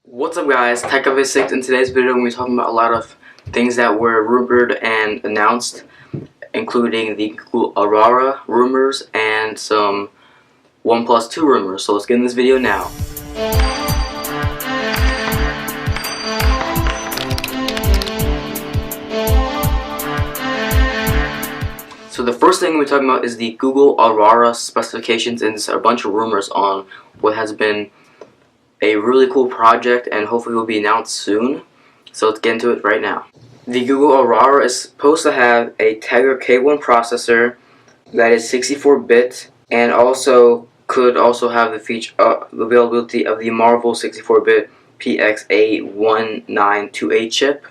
What's up guys, TechOf6. In today's video we're talking about a lot of things that were rumored and announced, including the Google Aurora rumors and some OnePlus 2 rumors. So let's get in this video now. So the first thing we're talking about is the Google Aurora specifications, and a bunch of rumors on what has been a really cool project and hopefully will be announced soon. So let's get into it right now. The Google Aurora is supposed to have a Tegra K1 processor that is 64-bit and also could also have the availability of the Marvel 64-bit PXA1928 chip.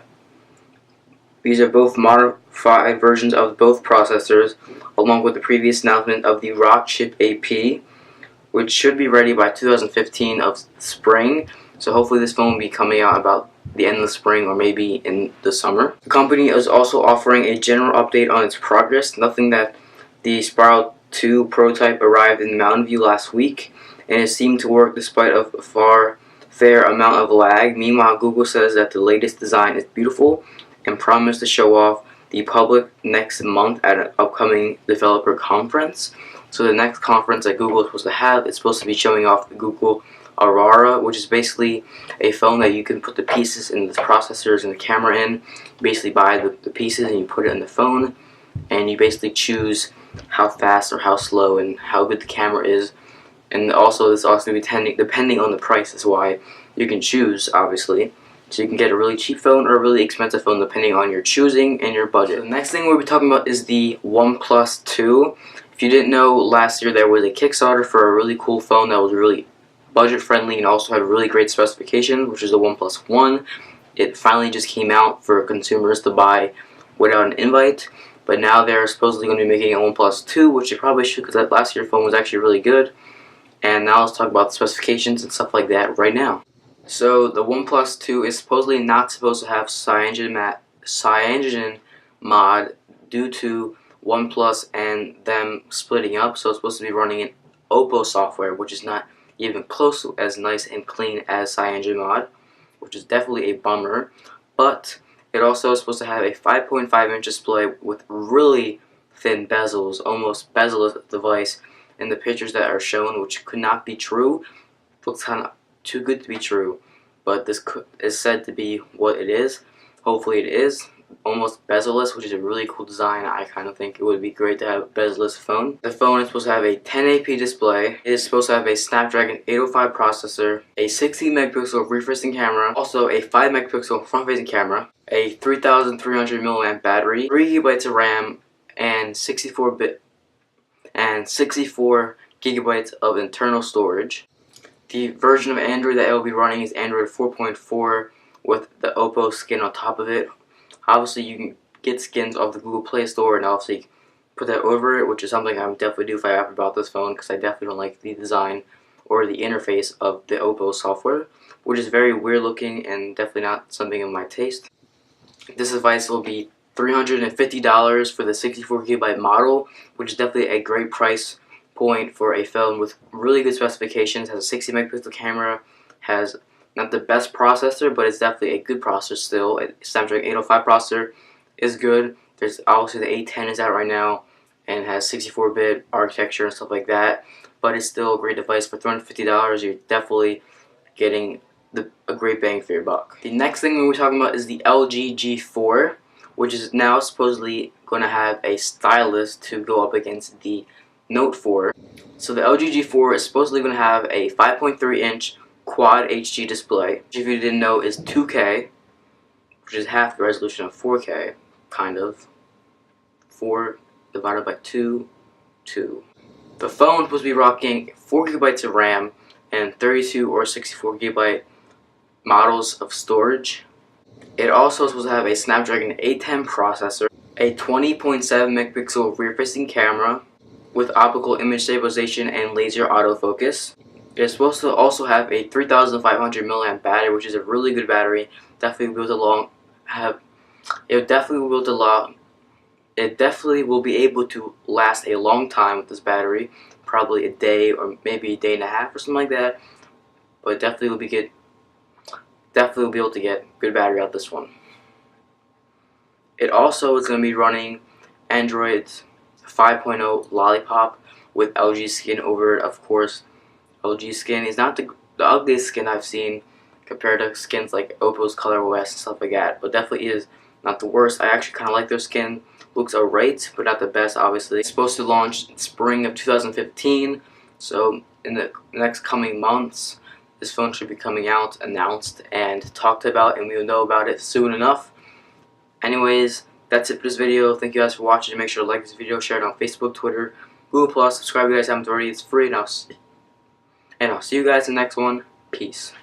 These are both modified versions of both processors, along with the previous announcement of the Rockchip AP, which should be ready by 2015 of spring. So hopefully this phone will be coming out about the end of the spring or maybe in the summer. The company is also offering a general update on its progress. Nothing that the Spiral 2 prototype arrived in Mountain View last week, and it seemed to work despite a fair amount of lag. Meanwhile, Google says that the latest design is beautiful and promised to show off the public next month at an upcoming developer conference. So the next conference that Google is supposed to have is supposed to be showing off the Google Aurora, which is basically a phone that you can put the pieces and the processors and the camera in. You basically buy the pieces and you put it in the phone, and you basically choose how fast or how slow and how good the camera is. And also it's also depending on the price is why you can choose, obviously. So you can get a really cheap phone or a really expensive phone depending on your choosing and your budget. The next thing we'll be talking about is the OnePlus 2. If you didn't know, last year there was a Kickstarter for a really cool phone that was really budget friendly and also had really great specifications, which is the OnePlus 1. It finally just came out for consumers to buy without an invite, but now they're supposedly going to be making a OnePlus 2, which they probably should, because that last year's phone was actually really good. And now let's talk about the specifications and stuff like that right now. So the OnePlus 2 is supposedly not supposed to have cyanogen mod due to OnePlus and them splitting up, so it's supposed to be running in Oppo software, which is not even close to as nice and clean as CyanogenMod, which is definitely a bummer. But it also is supposed to have a 5.5-inch display with really thin bezels, almost bezel-less device in the pictures that are shown, which could not be true. Looks kind of too good to be true, but this is said to be what it is. Hopefully it is. Almost bezel-less, which is a really cool design. I kind of think it would be great to have a bezel-less phone. The phone is supposed to have a 1080p display. It is supposed to have a Snapdragon 805 processor, a 16 megapixel rear-facing camera, also a 5 megapixel front-facing camera, a 3300 mAh battery, 3 GB of RAM, and 64 GB of internal storage. The version of Android that it will be running is Android 4.4 with the Oppo skin on top of it. Obviously, you can get skins off the Google Play Store and obviously put that over it, which is something I would definitely do if I ever bought this phone, because I definitely don't like the design or the interface of the Oppo software, which is very weird looking and definitely not something of my taste. This device will be $350 for the 64 GB model, which is definitely a great price point for a phone with really good specifications. Has a 60 megapixel camera, has not the best processor, but it's definitely a good processor still. A Snapdragon 805 processor is good. There's obviously the A10 is out right now and has 64-bit architecture and stuff like that, but it's still a great device. For $350, you're definitely getting a great bang for your buck. The next thing we're talking about is the LG G4, which is now supposedly going to have a stylus to go up against the Note 4. So the LG G4 is supposedly going to have a 5.3-inch Quad HD display, which if you didn't know is 2K, which is half the resolution of 4K, kind of. 4 divided by 2, 2. The phone is supposed to be rocking 4 GB of RAM and 32 or 64 GB models of storage. It also is supposed to have a Snapdragon 810 processor, a 20.7 megapixel rear-facing camera with optical image stabilization and laser autofocus. It is supposed to also have a 3500 mAh battery, which is a really good battery. Definitely will be able to last a long time with this battery, probably a day or maybe a day and a half or something like that. But definitely will be good definitely will be able to get good battery out of this one. It also is going to be running Android 5.0 Lollipop with LG skin over it. Of course, LG skin is not the ugliest skin I've seen compared to skins like Oppo's ColorOS and stuff like that, but definitely is not the worst. I actually kind of like their skin. Looks alright, but not the best, obviously. It's supposed to launch in spring of 2015, so in the next coming months, this phone should be coming out, announced, and talked about, and we will know about it soon enough. Anyways, that's it for this video. Thank you guys for watching. Make sure to like this video, share it on Facebook, Twitter, Google+, subscribe if you guys haven't already. It's free, and I'll see you guys in the next one. Peace.